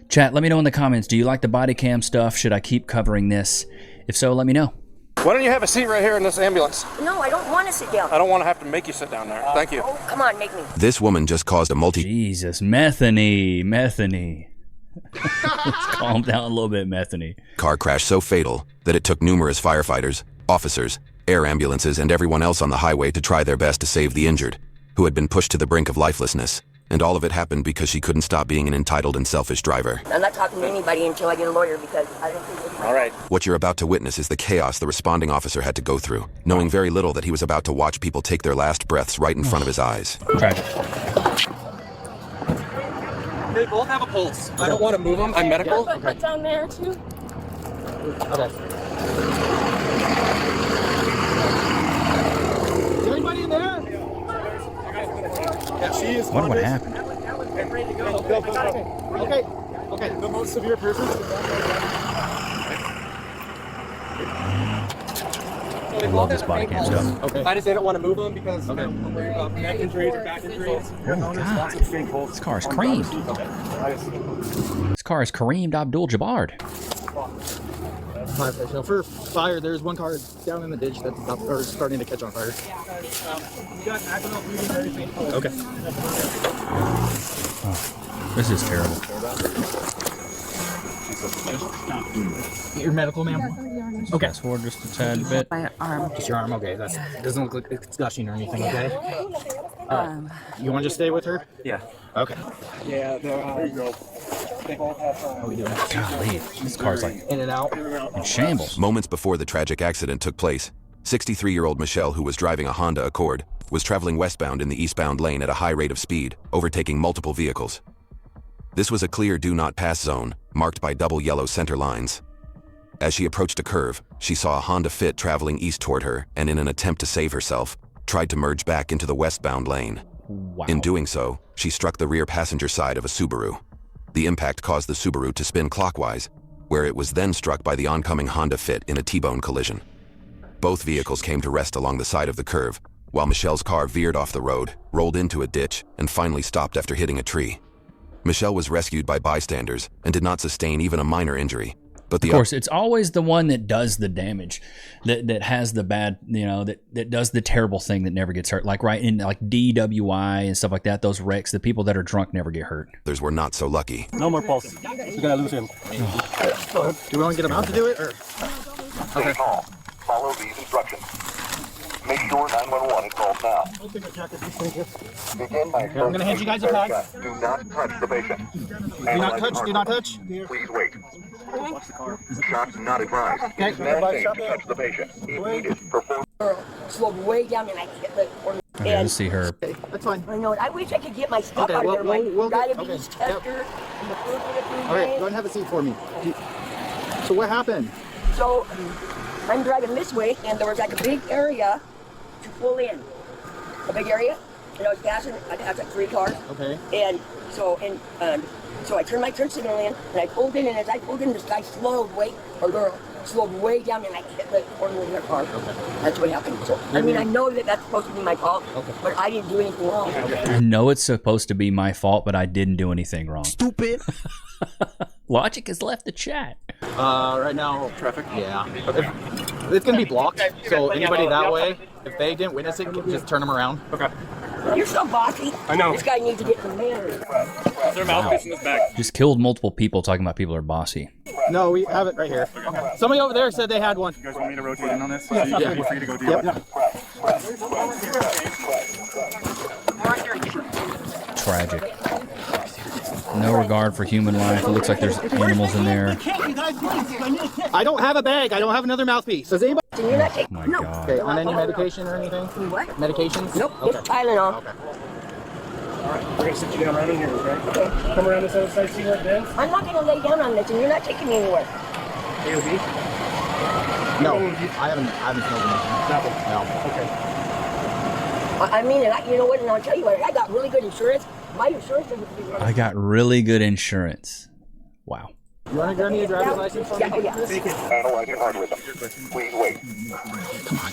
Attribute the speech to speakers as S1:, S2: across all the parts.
S1: Chat, let me know in the comments. Do you like the body cam stuff? Should I keep covering this? If so, let me know.
S2: Why don't you have a seat right here in this ambulance?
S3: No, I don't want to sit down.
S2: I don't want to have to make you sit down there. Thank you.
S3: Oh, come on, make me.
S4: This woman just caused a
S1: Jesus, Methany. Let's calm down a little bit, Methany.
S4: car crash so fatal that it took numerous firefighters, officers, air ambulances, and everyone else on the highway to try their best to save the injured, who had been pushed to the brink of lifelessness. And all of it happened because she couldn't stop being an entitled and selfish driver.
S3: I'm not talking to anybody until I get a lawyer because I don't think it's
S2: All right.
S4: What you're about to witness is the chaos the responding officer had to go through, knowing very little that he was about to watch people take their last breaths right in front of his eyes.
S1: Tragic.
S2: They both have a pulse. I don't want to move them. I'm medical.
S3: Put down there too.
S2: Okay. Is anybody in there? Yeah, she is.
S1: What happened?
S2: Okay. Okay. The most severe person.
S1: I love this body cam stuff.
S2: Okay. I just didn't want to move them because I'm worried about neck injuries or back injuries.
S1: Oh my God. This car is creamed. This car is Kareem Abdul-Jabbar.
S5: So for fire, there's one car down in the ditch that's about, or starting to catch on fire. Okay.
S1: Oh, this is terrible.
S5: Your medical, ma'am? Okay.
S1: Fast forward just a tad bit.
S5: My arm. Just your arm, okay. It doesn't look like it's gushing or anything, okay? You want to just stay with her?
S2: Yeah.
S5: Okay.
S2: Yeah, there you go. They both have.
S1: Golly, this car's like
S5: in and out.
S1: in shambles.
S4: Moments before the tragic accident took place, 63-year-old Michelle, who was driving a Honda Accord, was traveling westbound in the eastbound lane at a high rate of speed, overtaking multiple vehicles. This was a clear do not pass zone, marked by double yellow center lines. As she approached a curve, she saw a Honda Fit traveling east toward her and, in an attempt to save herself, tried to merge back into the westbound lane.
S1: Wow.
S4: In doing so, she struck the rear passenger side of a Subaru. The impact caused the Subaru to spin clockwise, where it was then struck by the oncoming Honda Fit in a T-bone collision. Both vehicles came to rest along the side of the curve, while Michelle's car veered off the road, rolled into a ditch, and finally stopped after hitting a tree. Michelle was rescued by bystanders and did not sustain even a minor injury. But
S1: of course, it's always the one that does the damage, that has the bad, that does the terrible thing that never gets hurt. Like right in like DWI and stuff like that, those wrecks, the people that are drunk never get hurt.
S4: Others were not so lucky.
S2: No more pulse. We're gonna lose him.
S5: Do we want to get him out to do it, or?
S6: Stay calm. Follow these instructions. Make sure 911 is called now. Begin by
S5: I'm going to hand you guys a pad.
S6: Do not touch the patient.
S5: Do not touch.
S6: Please wait. Shots not advised. It is not safe to touch the patient. If needed, perform.
S3: Slowed way down and I hit the corner.
S1: Okay, let's see her.
S5: That's fine.
S3: I know it. I wish I could get my stuff
S5: Okay,
S3: out of there. My
S5: we'll get-
S3: diabetes
S5: okay,
S3: tester and the food for the food
S5: All right,
S3: bank.
S5: go ahead and have a seat for me. So what happened?
S3: So I'm driving this way, and there was like a big area to pull in. A big area, and I was passing. I passed like 3 cars.
S5: Okay.
S3: And so I turned my turn signal in, and I pulled in. And as I pulled in, this guy slowed way down, and I hit the corner of their car.
S5: Okay.
S3: That's what happened. So I mean, I know that that's supposed to be my fault, but I didn't do anything wrong.
S1: I know it's supposed to be my fault, but I didn't do anything wrong.
S5: Stupid.
S1: Logic has left the chat.
S5: Right now, traffic. Yeah. It's going to be blocked, so anybody that way, if they didn't witness it, just turn them around.
S2: Okay.
S3: You're so bossy.
S2: I know.
S3: This guy needs to get some manners.
S2: Is there mouthpiece in his back?
S1: Just killed multiple people talking about people are bossy.
S5: No, we have it right here. Okay. Somebody over there said they had one.
S2: You guys want me to rotate in on this?
S5: Yeah.
S2: So you're free to go do it.
S1: Tragic. No regard for human life. It looks like there's animals in there.
S5: I don't have a bag. I don't have another mouthpiece. Does anybody?
S3: So you're not taking
S1: Oh my
S3: no.
S1: God.
S5: Okay, on any medication or anything?
S3: What?
S5: Medications?
S3: Nope.
S5: Okay.
S3: Just Tylenol.
S5: Okay.
S2: All right, we're gonna sit you down right in here, okay? Come around this other side, see where it bends.
S3: I'm not gonna lay down on this, and you're not taking me anywhere.
S2: AOB?
S5: No, I haven't smoked anything.
S2: Nothing.
S5: No.
S2: Okay.
S3: I mean, you know what? And I'll tell you what. I got really good insurance. My insurance doesn't.
S1: I got really good insurance. Wow.
S5: You want to grab me a driver's license for me?
S3: Yeah, oh yeah.
S6: Analyzing heart rhythm. Please wait.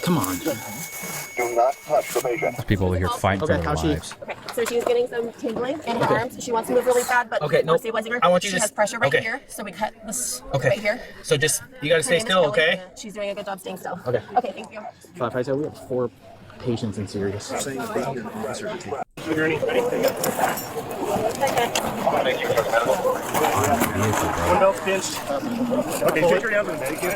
S5: Come on.
S6: Do not touch the patient.
S1: There's people over here fighting for their lives.
S7: Okay, so she's getting some tingling in her arms. She wants to move really bad, but we're stabilizing her.
S5: I want you
S7: she
S5: to
S7: has pressure right
S5: okay.
S7: here, so we cut this
S5: Okay.
S7: right here.
S5: So just, you gotta
S7: Her
S5: stay
S7: name is
S5: still,
S7: Kelly.
S5: okay?
S7: Yeah, she's doing a good job staying still.
S5: Okay.
S7: Okay, thank you.
S5: So if I said we have 4 patients in serious.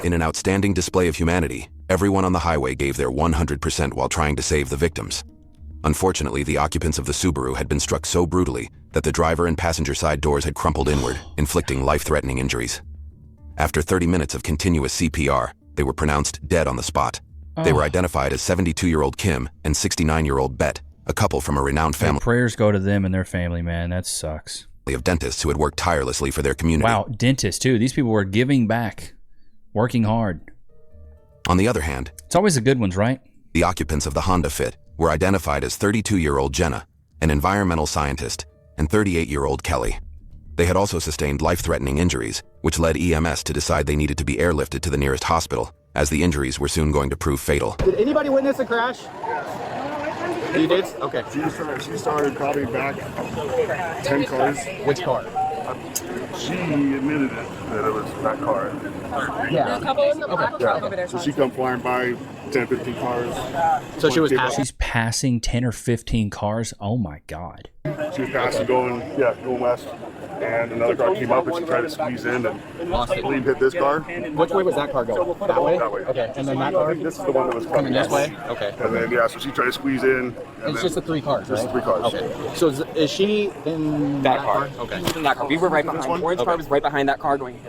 S4: In an outstanding display of humanity, everyone on the highway gave their 100% while trying to save the victims. Unfortunately, the occupants of the Subaru had been struck so brutally that the driver and passenger side doors had crumpled inward, inflicting life-threatening injuries. After 30 minutes of continuous CPR, they were pronounced dead on the spot. They were identified as 72-year-old Kim and 69-year-old Bet, a couple from a renowned family.
S1: Prayers go to them and their family, man. That sucks.
S4: Of dentists who had worked tirelessly for their community.
S1: Wow, dentists too. These people were giving back, working hard.
S4: On the other hand,
S1: it's always the good ones, right?
S4: The occupants of the Honda Fit were identified as 32-year-old Jenna, an environmental scientist, and 38-year-old Kelly. They had also sustained life-threatening injuries, which led EMS to decide they needed to be airlifted to the nearest hospital, as the injuries were soon going to prove fatal.
S5: Did anybody witness the crash? You did? Okay.
S8: She started probably back 10 cars.
S5: Which car?
S8: She admitted that it was that car.
S5: Yeah.
S8: Yeah. So she come flying by 10, 15 cars.
S5: So she was passing.
S1: She's passing 10 or 15 cars. Oh my God.
S8: She was passing going west. And another car came up and she tried to squeeze in and I believe hit this car.
S5: Which way was that car going? That way?
S8: That way.
S5: Okay. And then that car?
S8: This is the one that was
S5: coming this way? Okay.
S8: And then, so she tried to squeeze in.
S5: It's just the 3 cars, right?
S8: Just the 3 cars.
S5: Okay. So is she in that car? Okay.
S9: In that car. We were right behind. Orange car was right behind that car going.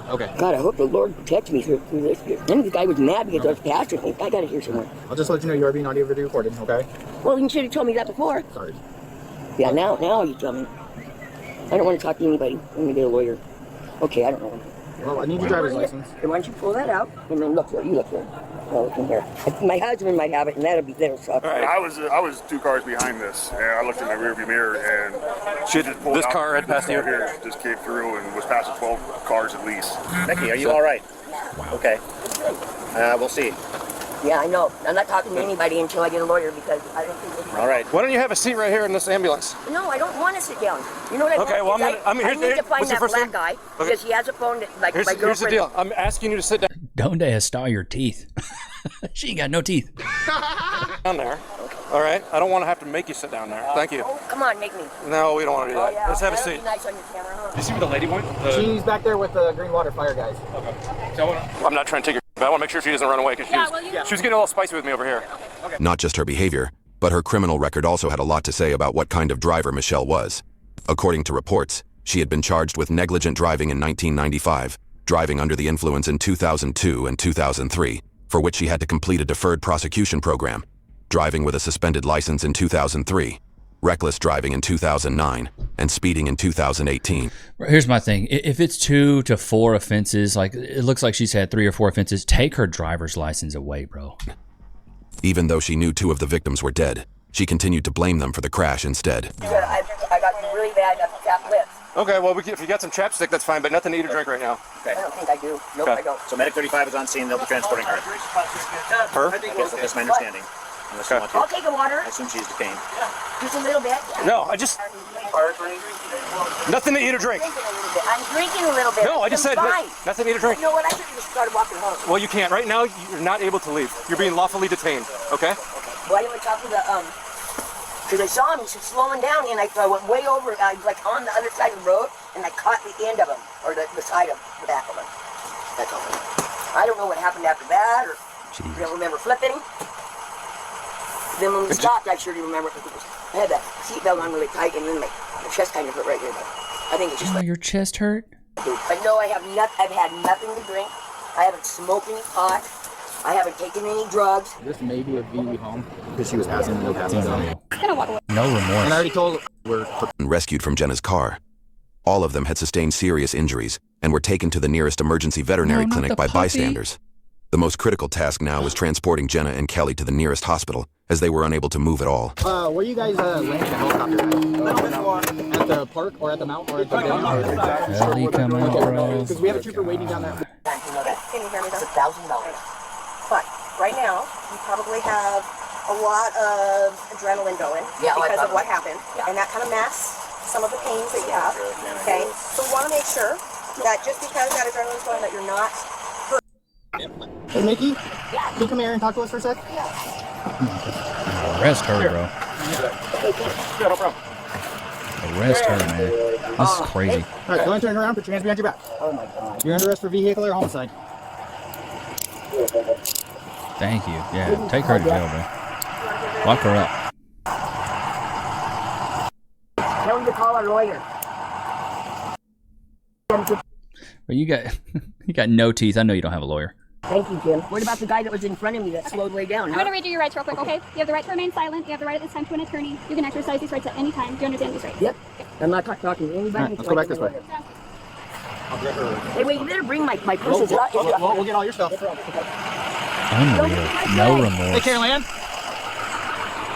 S5: Okay.
S3: God, I hope the Lord protects me through this. Then the guy was mad because I was passing him. I got it here somewhere.
S5: I'll just let you know you are being audio video recorded, okay?
S3: Well, you should have told me that before.
S5: Sorry.
S3: Yeah, now you tell me. I don't want to talk to anybody. I'm going to get a lawyer. Okay, I don't know.
S5: Well, I need your driver's license.
S3: Why don't you pull that out and then look for it? You look for it. I'll look in here. My husband might have it, and that'll suck.
S8: All right, I was 2 cars behind this, and I looked in my rearview mirror, and she just pulled
S2: This
S8: out.
S2: car had passed you?
S8: Here just came through and was passing 12 cars at least.
S2: Becky, are you all right? Okay. We'll see.
S3: Yeah, I know. I'm not talking to anybody until I get a lawyer because I don't think it's
S2: All right. Why don't you have a seat right here in this ambulance?
S3: No, I don't want to sit down. You know what I
S2: Okay,
S3: want?
S2: well,
S3: I need to find
S2: what's your
S3: that
S2: first
S3: black
S2: name?
S3: guy
S2: Okay.
S3: because he has a phone that, like, my girlfriend.
S2: Here's the deal. I'm asking you to sit
S1: Don't style your teeth. She ain't got no teeth.
S2: down there. All right. I don't want to have to make you sit down there. Thank you.
S3: Oh, come on, make me.
S2: No, we don't want to do that.
S3: Yeah,
S2: Let's have a
S3: that'd
S2: seat.
S3: be nice on your camera, huh?
S2: You see where the lady went?
S5: She's back there with the Green Water Fire guys.
S2: I'm not trying to take her, but I want to make sure she doesn't run away because she was getting a little spicy with me over here.
S4: Not just her behavior, but her criminal record also had a lot to say about what kind of driver Michelle was. According to reports, she had been charged with negligent driving in 1995, driving under the influence in 2002 and 2003, for which she had to complete a deferred prosecution program, driving with a suspended license in 2003, reckless driving in 2009, and speeding in 2018.
S1: Here's my thing. If it's 2 to 4 offenses, like it looks like she's had 3 or 4 offenses, take her driver's license away, bro.
S4: Even though she knew 2 of the victims were dead, she continued to blame them for the crash instead.
S3: I got really bad chapped lips.
S2: Okay, well, if you got some chapstick, that's fine, but nothing to eat or drink right now.
S3: I don't think I do. Nope, I don't.
S10: So Medic 35 is on scene. They'll be transporting her.
S2: Her?
S10: That's my understanding. Unless you want to.
S3: I'll take a water.
S10: I assume she's detained.
S3: Just a little bit.
S2: No, nothing to eat or drink.
S3: I'm drinking a little bit.
S2: No, I just said
S3: fine.
S2: nothing to eat or drink.
S3: You know what? I should have just started walking home.
S2: Well, you can't. Right now, you're not able to leave. You're being lawfully detained, okay?
S3: Why didn't we talk to the, because I saw him, he was slowing down, and I went way over, I was like on the other side of the road, and I caught the end of him, or the side of the back of him. That's all. I don't know what happened after that, or I don't remember flipping. Then when we stopped, I sure do remember, I had that seatbelt on really tight, and then my chest kind of hurt right here, but I think it's just like...
S1: Your chest hurt?
S3: But no, I've had nothing to drink. I haven't smoked any pot. I haven't taken any drugs.
S5: This may be a VE home because she was passing no passing zone.
S1: No remorse.
S5: And I already told we're
S4: rescued from Jenna's car. All of them had sustained serious injuries and were taken to the nearest emergency veterinary clinic by bystanders. The most critical task now was transporting Jenna and Kelly to the nearest hospital, as they were unable to move at all.
S5: where you guys landing the helicopter at? the park or at the mountain or at the dam?
S1: Hell, you come out, bro.
S5: Because we have a trooper waiting down there.
S3: Can you hear me? That's $1,000.
S7: But right now, you probably have a lot of adrenaline going because of what happened, and that kind of masks some of the pains that you have. Okay, so we want to make sure that just because that adrenaline's going, that you're not hurt.
S5: Hey, Mickey, can you come here and talk to us for a sec?
S1: Arrest her, bro.
S2: Yeah, no problem.
S1: Arrest her, man. This is crazy.
S5: All right, go ahead and turn around. Put your hands behind your back.
S3: Oh my God.
S5: You're under arrest for vehicular homicide.
S1: Thank you. Yeah, take her to jail, bro. Lock her up.
S3: Tell him to call our lawyer.
S1: But you got no teeth. I know you don't have a lawyer.
S3: Thank you, Jim. What about the guy that was in front of me that slowed way down?
S11: I'm going to read you your rights real quick, okay? You have the right to remain silent. You have the right at this time to an attorney. You can exercise these rights at any time. Do you understand these rights?
S3: Yep. I'm not talking to anybody.
S5: Right, let's go back this way.
S3: Hey, wait, you better bring my purse.
S5: We'll get all your stuff.
S1: Unreal. No remorse.
S5: Hey, Carolyn.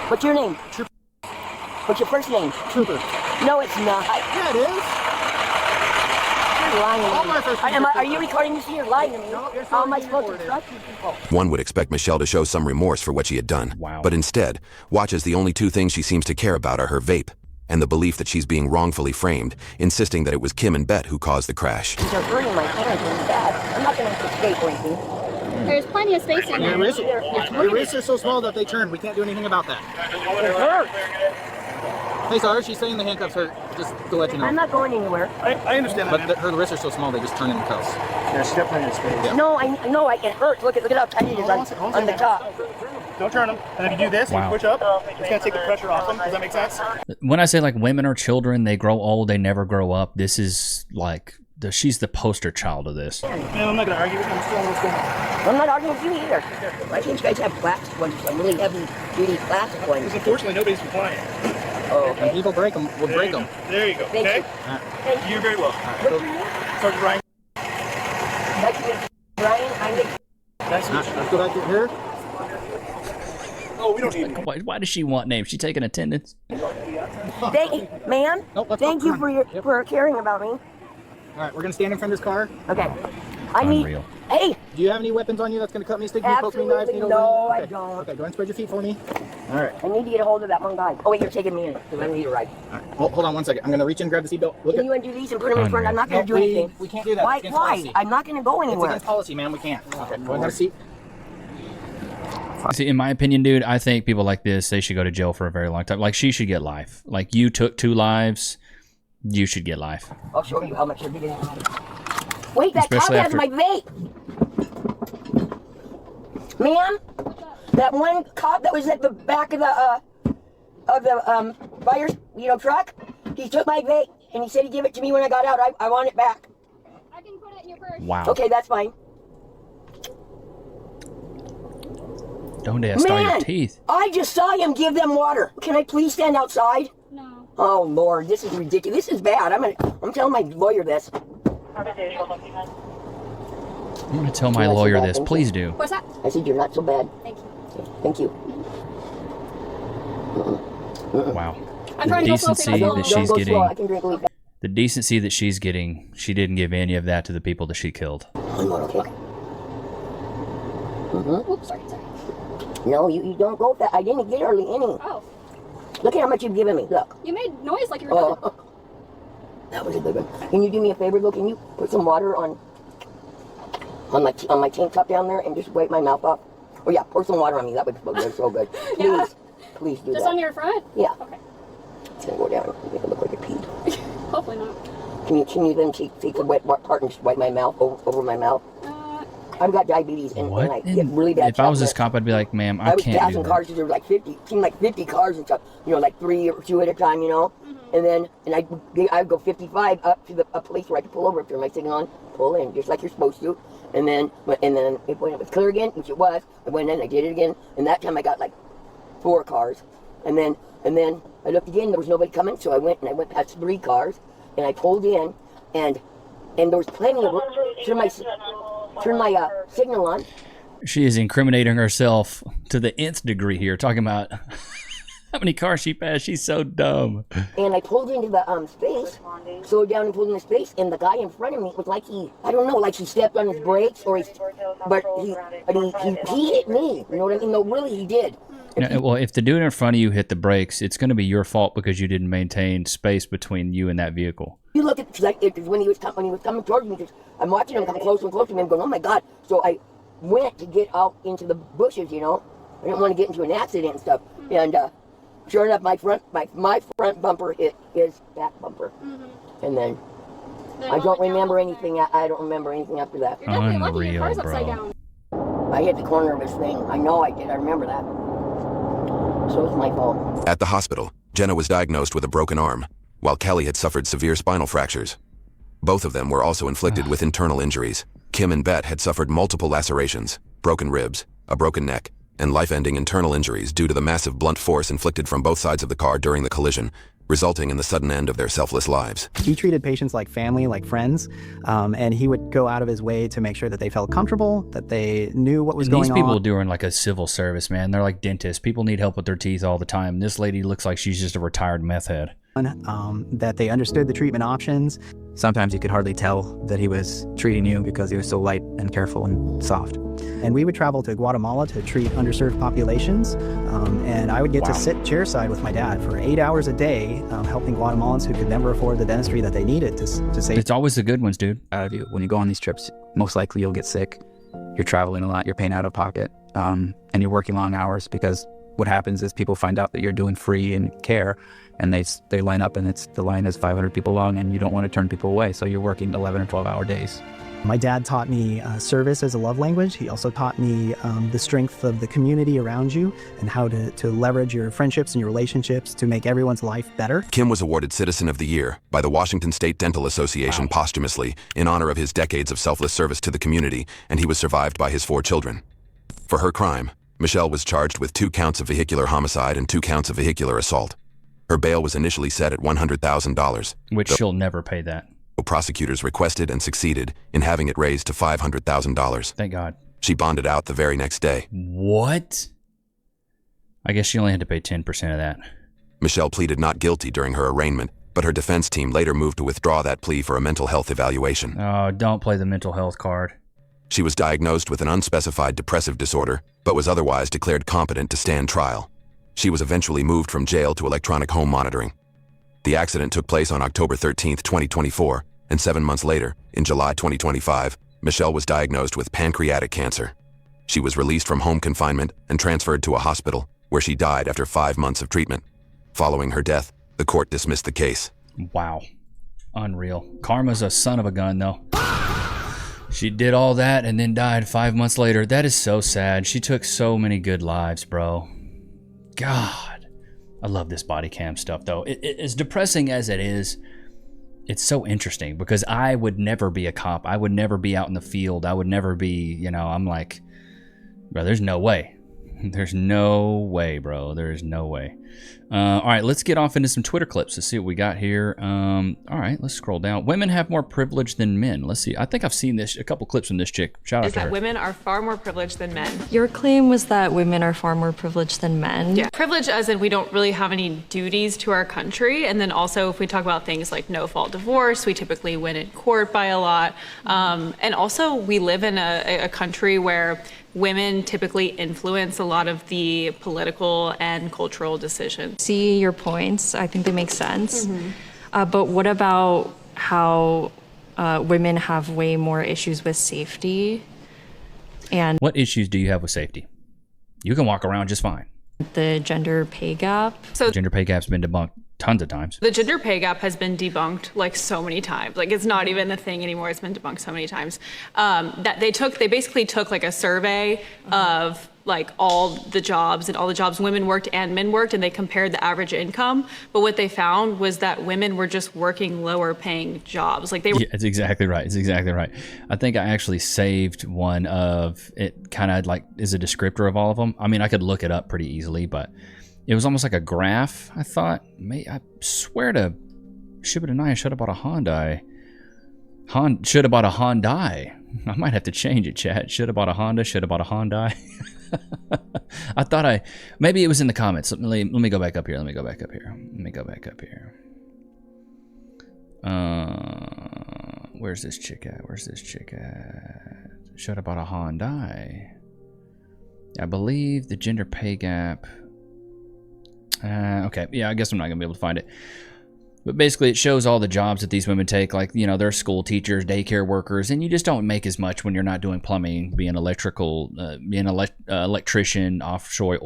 S3: What's your name?
S5: Trooper.
S3: What's your first name?
S5: Trooper.
S3: No, it's not.
S5: Yeah, it is.
S3: You're lying
S5: All
S3: to
S5: my
S3: me.
S5: first
S3: Are you recording this? You're lying to me. How am I supposed to trust you people?
S4: One would expect Michelle to show some remorse for what she had done.
S1: Wow.
S4: But instead, watches the only two things she seems to care about are her vape and the belief that she's being wrongfully framed, insisting that it was Kim and Bet who caused the crash.
S3: These are hurting my hands really bad. I'm not going to escape or anything.
S11: There's plenty of space in there.
S5: Your wrists are so small that they turn. We can't do anything about that.
S3: It hurts.
S5: Hey, sorry, she's saying the handcuffs hurt. Just to let you know.
S3: I'm not going anywhere.
S2: I understand that.
S5: But her wrists are so small they just turn into cuffs.
S2: Yeah, she's got plenty of space.
S5: Yeah.
S3: No, I know it hurts. Look at how tight it is on the top.
S2: Don't turn them. And if you do this,
S1: Wow.
S2: and push up, it's going to take the pressure off them. Does that make sense?
S1: When I say like women are children, they grow old, they never grow up. This is like she's the poster child of this.
S2: Man, I'm not going to argue with you. I'm still on what's going on.
S3: I'm not arguing with you either. I think you guys have plastic ones, some really heavy-duty plastic ones.
S2: Because unfortunately, nobody's compliant.
S3: Oh,
S5: When people break them, we'll break them.
S2: There you go.
S3: Thank
S2: Okay?
S3: you.
S2: Thank you. You're very welcome.
S3: What's your name?
S2: Sergeant Ryan.
S3: Nice to meet you, Brian. I'm Nick.
S2: Nice to meet you.
S5: Let's go back to here.
S2: Oh, we don't need
S1: Why does she want names? She taking attendance?
S3: Ma'am, thank you for caring about me.
S5: All right, we're going to stand in front of this car.
S3: Okay. I need.
S1: Unreal.
S3: Hey,
S5: Do you have any weapons on you that's going to cut me, stick me, poke me, knives,
S3: absolutely
S5: needles?
S3: no, I
S5: Okay.
S3: don't.
S5: Okay, go ahead and spread your feet for me. All right.
S3: I need to get a hold of that one guy. Oh wait, you're taking me in because I need a ride.
S5: All right. Hold on one second. I'm going to reach in and grab the seatbelt. Look
S3: Can
S5: at.
S3: you undo these and put them in front? I'm not going to do anything.
S5: We can't do that.
S3: Why?
S5: It's against
S3: Why?
S5: policy.
S3: I'm not going to go
S5: It's
S3: anywhere.
S5: against policy, man. We can't. Okay, go ahead and have a seat.
S1: See, in my opinion, dude, I think people like this, they should go to jail for a very long time. Like, she should get life. Like, you took 2 lives, you should get life.
S3: I'll show you how much you're getting. Wait, that
S1: Especially
S3: cop has
S1: after-
S3: my vape. Ma'am, that one cop that was at the back of the buyer's, truck, he took my vape and he said he'd give it to me when I got out. I want it back.
S11: I can put it in your purse.
S1: Wow.
S3: Okay, that's fine.
S1: Don't they start your
S3: Man,
S1: teeth?
S3: I just saw him give them water. Can I please stand outside?
S11: No.
S3: Oh Lord, this is ridiculous. This is bad. I'm telling my lawyer this.
S1: I'm going to tell my lawyer this. Please do.
S11: What's that?
S3: I said you're not so bad.
S11: Thank you.
S3: Thank you.
S1: Wow.
S11: I'm trying to go slow.
S1: Decency that she's
S3: Don't go slow. I
S1: getting,
S3: can drink a leaf.
S1: the decency that she's getting, she didn't give any of that to the people that she killed.
S3: I'm not okay.
S11: Oops, sorry.
S3: No, you don't go that. I didn't get hardly any.
S11: Oh,
S3: Look at how much you've given me. Look.
S11: you made noise like you were done.
S3: Oh, that was a good one. Can you do me a favor, though? Can you put some water on my tank top down there and just wipe my mouth off? Oh yeah, pour some water on me. That would feel good, so good. Please,
S11: Yeah.
S3: please do
S11: Just
S3: that.
S11: on your front?
S3: Yeah.
S11: Okay.
S3: It's gonna go down. Make it look like a pee.
S11: Hopefully not.
S3: Can you then take the wet part and just wipe my mouth over my mouth? I've got diabetes and I get really bad.
S1: If I was this
S3: chocolate.
S1: cop, I'd be like, ma'am,
S3: I
S1: I
S3: was
S1: can't do
S3: passing
S1: that.
S3: cars, there were like 50, seemed like 50 cars and stuff, like 3 or 2 at a time, and then, I'd go 55 up to a place where I could pull over, turn my signal on, pull in, just like you're supposed to, and then when it was clear again, which it was, I went in, I did it again, and that time I got like 4 cars, and then I looked again, there was nobody coming, so I went past 3 cars, and I pulled in, and there was plenty of, turn my signal on.
S1: She is incriminating herself to the nth degree here, talking about How many cars she passed? She's so dumb.
S3: And I pulled into the space, slowed down and pulled into space, and the guy in front of me was like I don't know, like he stepped on his brakes, or he hit me. You know what I mean? No, really, he did.
S1: No, well, if the dude in front of you hit the brakes, it's going to be your fault because you didn't maintain space between you and that vehicle.
S3: You look at when he was coming towards me, because I'm watching him come closer and closer to me, I'm going, oh my God. So I went to get out into the bushes, you know. I didn't want to get into an accident and stuff. And sure enough, my front bumper hit his back bumper. And then I don't remember anything. I don't remember anything after that.
S11: You're definitely lucky your car's upside down.
S3: I hit the corner of his thing. I know I did. I remember that. So it's my fault.
S4: At the hospital, Jenna was diagnosed with a broken arm, while Kelly had suffered severe spinal fractures. Both of them were also inflicted with internal injuries. Kim and Bet had suffered multiple lacerations, broken ribs, a broken neck, and life-ending internal injuries due to the massive blunt force inflicted from both sides of the car during the collision, resulting in the sudden end of their selfless lives.
S12: He treated patients like family, like friends, and he would go out of his way to make sure that they felt comfortable, that they knew what was going on.
S1: These people doing like a civil service, man. They're like dentists. People need help with their teeth all the time. This lady looks like she's just a retired meth head.
S12: That they understood the treatment options.
S5: Sometimes you could hardly tell that he was treating you because he was so light and careful and soft.
S12: And we would travel to Guatemala to treat underserved populations, and I would get to sit chairside with my dad for 8 hours a day, helping Guatemalans who could never afford the dentistry that they needed to save.
S1: It's always the good ones, dude.
S5: Out of you. When you go on these trips, most likely you'll get sick. You're traveling a lot, you're paying out of pocket, and you're working long hours, because what happens is people find out that you're doing free and care, and they line up, and the line is 500 people long, and you don't want to turn people away, so you're working 11 or 12-hour days.
S12: My dad taught me service as a love language. He also taught me the strength of the community around you and how to leverage your friendships and your relationships to make everyone's life better.
S4: Kim was awarded Citizen of the Year by the Washington State Dental Association posthumously in honor of his decades of selfless service to the community, and he was survived by his 4 children. For her crime, Michelle was charged with 2 counts of vehicular homicide and 2 counts of vehicular assault. Her bail was initially set at $100,000.
S1: Which she'll never pay that.
S4: Prosecutors requested and succeeded in having it raised to $500,000.
S1: Thank God.
S4: She bonded out the very next day.
S1: What? I guess she only had to pay 10% of that.
S4: Michelle pleaded not guilty during her arraignment, but her defense team later moved to withdraw that plea for a mental health evaluation.
S1: Oh, don't play the mental health card.
S4: She was diagnosed with an unspecified depressive disorder, but was otherwise declared competent to stand trial. She was eventually moved from jail to electronic home monitoring. The accident took place on October 13, 2024, and 7 months later, in July 2025, Michelle was diagnosed with pancreatic cancer. She was released from home confinement and transferred to a hospital, where she died after 5 months of treatment. Following her death, the court dismissed the case.
S1: Wow. Unreal. Karma's a son of a gun, though. She did all that and then died 5 months later. That is so sad. She took so many good lives, bro. God. I love this body cam stuff, though. As depressing as it is, it's so interesting because I would never be a cop. I would never be out in the field. I would never be, I'm like, bro, there's no way. There's no way, bro. There's no way. All right, let's get off into some Twitter clips to see what we got here. All right, let's scroll down. Women have more privilege than men. Let's see. I think I've seen a couple clips from this chick. Shout out to her.
S13: Women are far more privileged than men.
S14: Your claim was that women are far more privileged than men.
S13: Yeah, privilege as in we don't really have any duties to our country. And then also if we talk about things like no-fault divorce, we typically win in court by a lot. And also we live in a country where women typically influence a lot of the political and cultural decisions.
S14: See your points. I think they make sense. But what about how women have way more issues with safety? And
S1: what issues do you have with safety? You can walk around just fine.
S14: The gender pay gap.
S1: So gender pay gap's been debunked tons of times.
S13: The gender pay gap has been debunked like so many times. Like it's not even a thing anymore. It's been debunked so many times. That they basically took like a survey of like all the jobs women worked and men worked, and they compared the average income. But what they found was that women were just working lower paying jobs. Like they were.
S1: Yeah, it's exactly right. It's exactly right. I think I actually saved one of it. Kind of like is a descriptor of all of them. I mean, I could look it up pretty easily, but it was almost like a graph. I thought, I swear to Shiba Denai, I should have bought a Hyundai. Should have bought a Hyundai. I might have to change it, chat. Should have bought a Honda. Should have bought a Hyundai. I thought maybe it was in the comments. Let me go back up here. Let me go back up here. Where's this chick at? Should have bought a Hyundai. I believe the gender pay gap. Okay, yeah, I guess I'm not gonna be able to find it. But basically, it shows all the jobs that these women take, like, you know, they're school teachers, daycare workers, and you just don't make as much when you're not doing plumbing, being electrical, being an electrician, offshore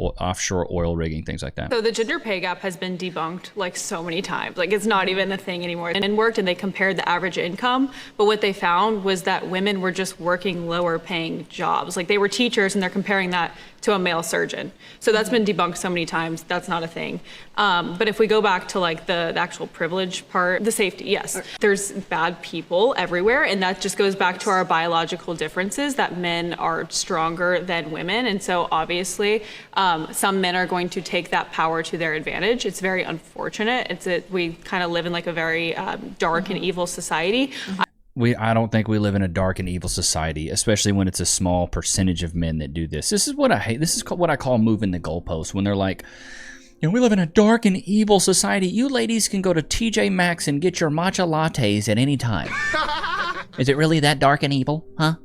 S1: oil rigging, things like that.
S13: So the gender pay gap has been debunked like so many times. Like, it's not even a thing anymore. And it worked, and they compared the average income, but what they found was that women were just working lower paying jobs. Like, they were teachers, and they're comparing that to a male surgeon. So that's been debunked so many times. That's not a thing. But if we go back to like the actual privilege part, the safety, yes, there's bad people everywhere. And that just goes back to our biological differences, that men are stronger than women. And so obviously some men are going to take that power to their advantage. It's very unfortunate. We kind of live in like a very dark and evil society.
S1: I don't think we live in a dark and evil society, especially when it's a small percentage of men that do this. This is what I hate. This is what I call moving the goalposts, when they're like, you know, we live in a dark and evil society. You ladies can go to TJ Maxx and get your matcha lattes at any time. Is it really that dark and evil, huh?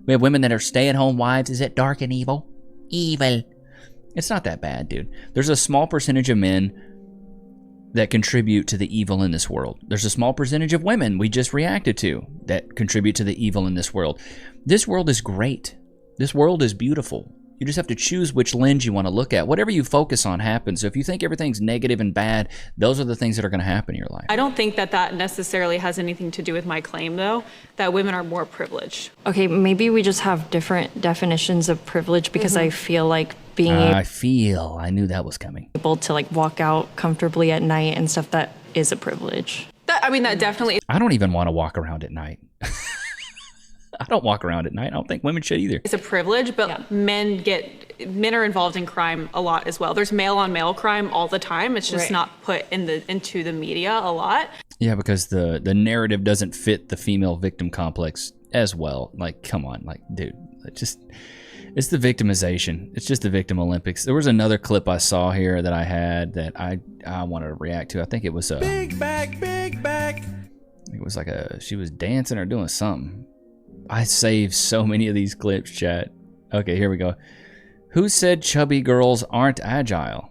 S1: We have women that are stay-at-home wives. Is it dark and evil? Evil. It's not that bad, dude. There's a small percentage of men that contribute to the evil in this world. There's a small percentage of women we just reacted to that contribute to the evil in this world. This world is great. This world is beautiful. You just have to choose which lens you want to look at. Whatever you focus on happens. So if you think everything's negative and bad, those are the things that are going to happen in your life.
S13: I don't think that necessarily has anything to do with my claim, though, that women are more privileged.
S14: Okay, maybe we just have different definitions of privilege, because I feel like
S1: I knew that was coming.
S14: Able to like walk out comfortably at night and stuff, that is a privilege.
S13: That definitely.
S1: I don't even want to walk around at night. I don't walk around at night. I don't think women should either.
S13: It's a privilege, but men are involved in crime a lot as well. There's male on male crime all the time. It's just not put into the media a lot.
S1: Yeah, because the narrative doesn't fit the female victim complex as well. Like, come on, like, dude, it's the victimization. It's just the victim Olympics. There was another clip I saw here that I had that I wanted to react to. I think it was a big back. It was like she was dancing or doing something. I saved so many of these clips, chat. Okay, here we go. Who said chubby girls aren't agile?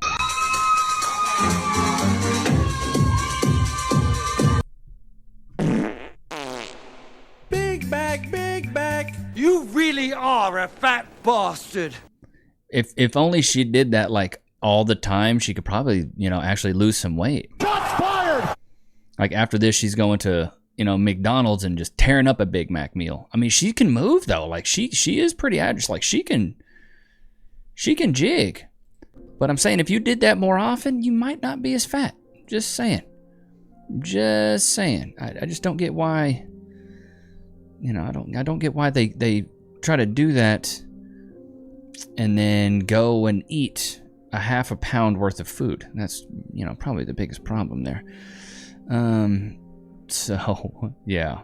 S15: Big back. You really are a fat bastard.
S1: If only she did that like all the time, she could probably, you know, actually lose some weight.
S15: Shots fired!
S1: Like after this, she's going to, you know, McDonald's and just tearing up a Big Mac meal. I mean, she can move though. Like she is pretty agile. Like she can jig. But I'm saying if you did that more often, you might not be as fat. Just saying. I just don't get why. You know, I don't get why they try to do that and then go and eat a half a pound worth of food. That's, you know, probably the biggest problem there. So, yeah.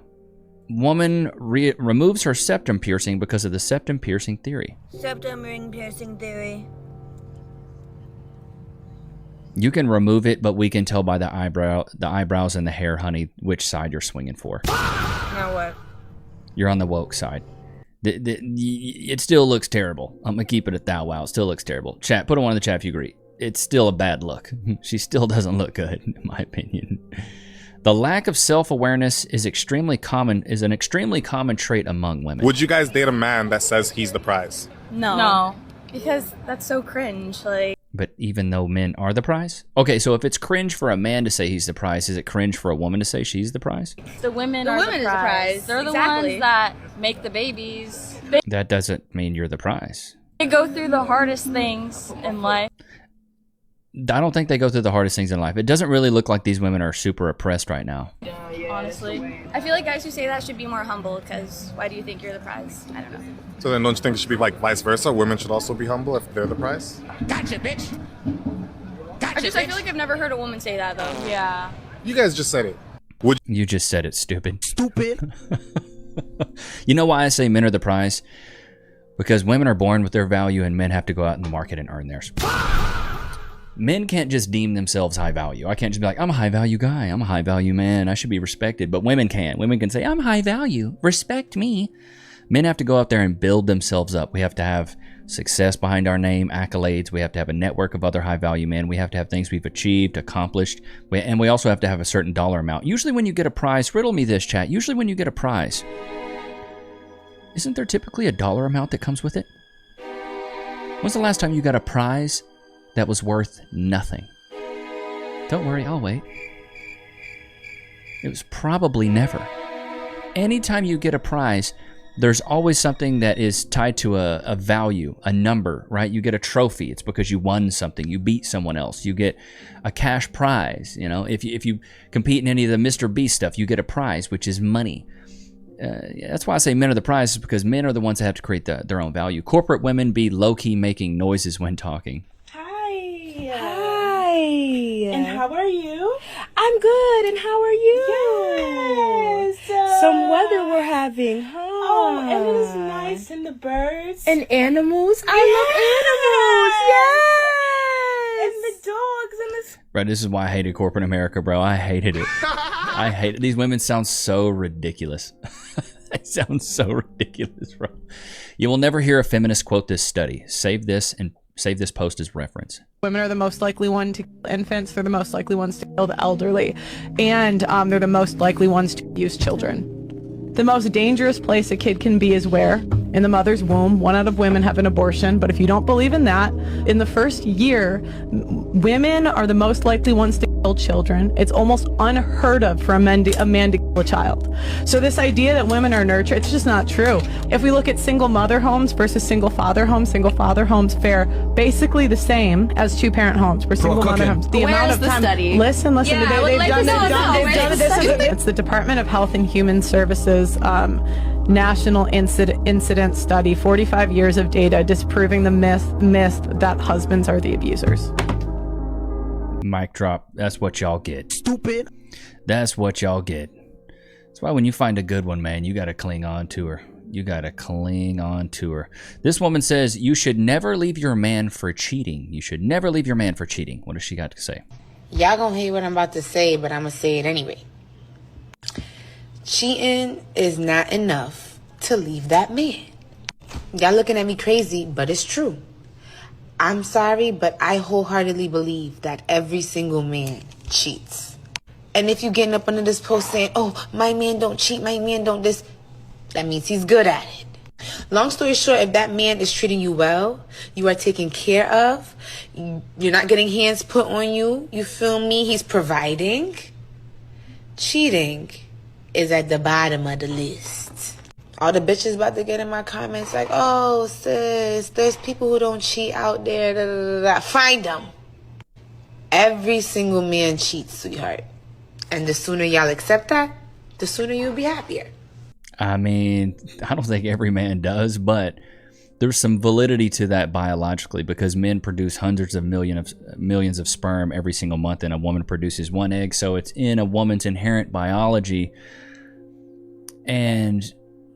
S1: Woman removes her septum piercing because of the septum piercing theory.
S16: Septum ring piercing theory.
S1: You can remove it, but we can tell by the eyebrows and the hair, honey, which side you're swinging for.
S16: Now what?
S1: You're on the woke side. It still looks terrible. I'm going to keep it at that. Wow, it still looks terrible. Chat, put a one in the chat if you agree. It's still a bad look. She still doesn't look good, in my opinion. The lack of self-awareness is an extremely common trait among women.
S17: Would you guys date a man that says he's the prize?
S18: No. Because that's so cringe. Like.
S1: But even though men are the prize? Okay, so if it's cringe for a man to say he's the prize, is it cringe for a woman to say she's the prize?
S18: The women are the prize. They're the ones that make the babies.
S1: That doesn't mean you're the prize.
S18: They go through the hardest things in life.
S1: I don't think they go through the hardest things in life. It doesn't really look like these women are super oppressed right now.
S18: Honestly. I feel like guys who say that should be more humble, because why do you think you're the prize? I don't know.
S17: So then don't you think it should be like vice versa? Women should also be humble if they're the prize?
S15: Gotcha, bitch.
S18: I feel like I've never heard a woman say that, though. Yeah.
S17: You guys just said it.
S1: You just said it, stupid.
S15: Stupid.
S1: You know why I say men are the prize? Because women are born with their value and men have to go out in the market and earn theirs. Men can't just deem themselves high value. I can't just be like, I'm a high value guy. I'm a high value man. I should be respected. But women can. Women can say, I'm high value. Respect me. Men have to go out there and build themselves up. We have to have success behind our name, accolades. We have to have a network of other high value men. We have to have things we've achieved, accomplished. And we also have to have a certain dollar amount. Usually when you get a prize, riddle me this, chat. Usually when you get a prize, isn't there typically a dollar amount that comes with it? When's the last time you got a prize that was worth nothing? Don't worry, I'll wait. It was probably never. Anytime you get a prize, there's always something that is tied to a value, a number, right? You get a trophy. It's because you won something. You beat someone else. You get a cash prize. You know, if you compete in any of the Mr. Beast stuff, you get a prize, which is money. That's why I say men are the prize, is because men are the ones that have to create their own value. Corporate women be low-key making noises when talking.
S19: Hi. And how are you? I'm good. And how are you? Yes. Some weather we're having, huh? Oh, and it is nice. And the birds. And animals. I love animals. Yes. And the dogs and the...
S1: Bro, this is why I hated corporate America, bro. I hated it. I hate it. These women sound so ridiculous. They sound so ridiculous, bro. You will never hear a feminist quote this study. Save this post as reference.
S20: Women are the most likely one to kill infants. They're the most likely ones to kill the elderly. And they're the most likely ones to abuse children. The most dangerous place a kid can be is where? In the mother's womb. 1 out of women have an abortion. But if you don't believe in that, in the first year, women are the most likely ones to kill children. It's almost unheard of for a man to kill a child. So this idea that women are nurtured, it's just not true. If we look at single mother homes versus single father homes fare basically the same as 2-parent homes for single mother homes. The amount of time.
S18: Study?
S20: Listen.
S18: Yeah, they've done it.
S20: It's the Department of Health and Human Services National Incident Study. 45 years of data disproving the myth that husbands are the abusers.
S1: Mic drop. That's what y'all get.
S15: Stupid.
S1: That's what y'all get. That's why when you find a good one, man, you got to cling on to her. You got to cling on to her. This woman says you should never leave your man for cheating. You should never leave your man for cheating. What does she got to say?
S21: Y'all gonna hate what I'm about to say, but I'm gonna say it anyway. Cheating is not enough to leave that man. Y'all looking at me crazy, but it's true. I'm sorry, but I wholeheartedly believe that every single man cheats. And if you getting up under this post saying, oh, my man don't cheat, my man don't this, that means he's good at it. Long story short, if that man is treating you well, you are taken care of, you're not getting hands put on you, you feel me, he's providing, cheating is at the bottom of the list. All the bitches about to get in my comments like, oh, sis, there's people who don't cheat out there, da, da, da, da. Find them. Every single man cheats, sweetheart. And the sooner y'all accept that, the sooner you'll be happier.
S1: I mean, I don't think every man does, but there's some validity to that biologically, because men produce hundreds of millions of sperm every single month, and a woman produces 1 egg. So it's in a woman's inherent biology and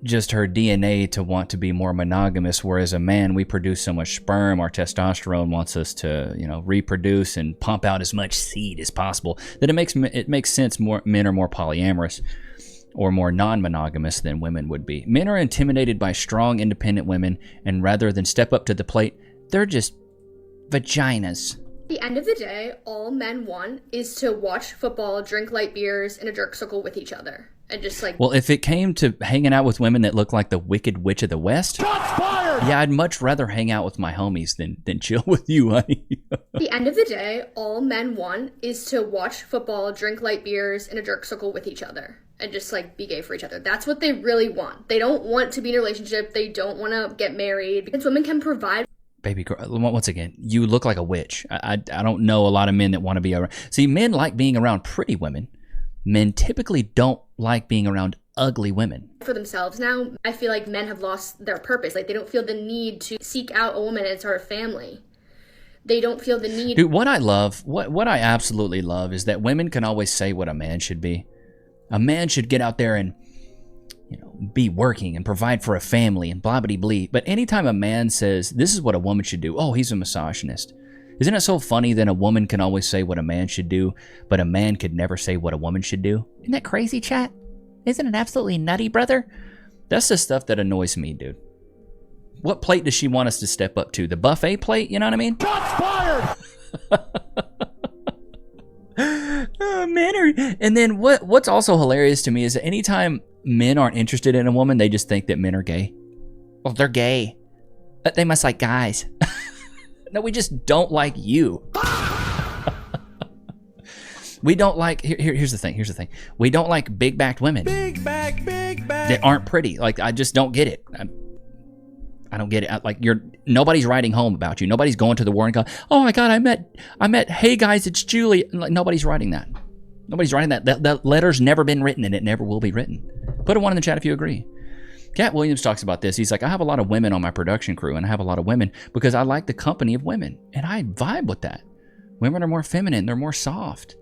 S1: just her DNA to want to be more monogamous. Whereas a man, we produce so much sperm, our testosterone wants us to, reproduce and pump out as much seed as possible, that it makes sense men are more polyamorous or more non-monogamous than women would be. Men are intimidated by strong, independent women, and rather than step up to the plate, they're just vaginas.
S22: At the end of the day, all men want is to watch football, drink light beers in a jerk circle with each other. And just like...
S1: Well, if it came to hanging out with women that look like the Wicked Witch of the West, yeah, I'd much rather hang out with my homies than chill with you, honey.
S22: At the end of the day, all men want is to watch football, drink light beers in a jerk circle with each other. And just like be gay for each other. That's what they really want. They don't want to be in a relationship. They don't want to get married. Because women can provide.
S1: Baby girl, once again, you look like a witch. I don't know a lot of men that want to be around. See, men like being around pretty women. Men typically don't like being around ugly women.
S22: For themselves now, I feel like men have lost their purpose. Like they don't feel the need to seek out a woman and start a family. They don't feel the need.
S1: Dude, what I love, what I absolutely love is that women can always say what a man should be. A man should get out there and, be working and provide for a family and blah blah blah. But anytime a man says this is what a woman should do, oh, he's a misogynist. Isn't it so funny that a woman can always say what a man should do, but a man could never say what a woman should do? Isn't that crazy, chat? Isn't it absolutely nutty, brother? That's the stuff that annoys me, dude. What plate does she want us to step up to? The buffet plate? You know what I mean?
S15: Shots fired!
S1: Men are, and then what's also hilarious to me is that anytime men aren't interested in a woman, they just think that men are gay. Well, they're gay. They must like guys. No, we just don't like you. We don't like, here's the thing. We don't like big-backed women.
S15: Big back.
S1: That aren't pretty. Like, I just don't get it. I don't get it. Nobody's writing home about you. Nobody's going to the war and going, oh my God, I met, hey guys, it's Julie. Like, nobody's writing that. Nobody's writing that. That letter's never been written and it never will be written. Put a 1 in the chat if you agree. Cat Williams talks about this. He's like, I have a lot of women on my production crew, and I have a lot of women because I like the company of women, and I vibe with that. Women are more feminine. They're more soft.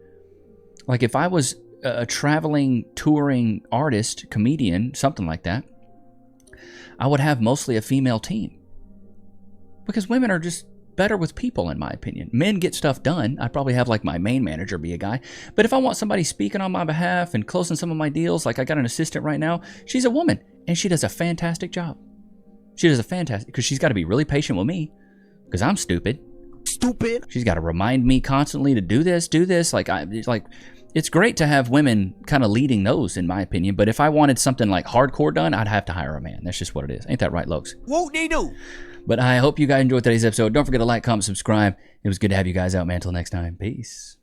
S1: Like if I was a traveling, touring artist, comedian, something like that, I would have mostly a female team because women are just better with people, in my opinion. Men get stuff done. I'd probably have like my main manager be a guy. But if I want somebody speaking on my behalf and closing some of my deals, like I got an assistant right now, she's a woman and she does a fantastic job. She does a fantastic, because she's got to be really patient with me because I'm stupid. She's got to remind me constantly to do this. It's great to have women kind of leading those, in my opinion. But if I wanted something like hardcore done, I'd have to hire a man. That's just what it is. Ain't that right, Lokes?
S15: Won't they do?
S1: But I hope you guys enjoyed today's episode. Don't forget to like, comment, subscribe. It was good to have you guys out, man. Until next time. Peace.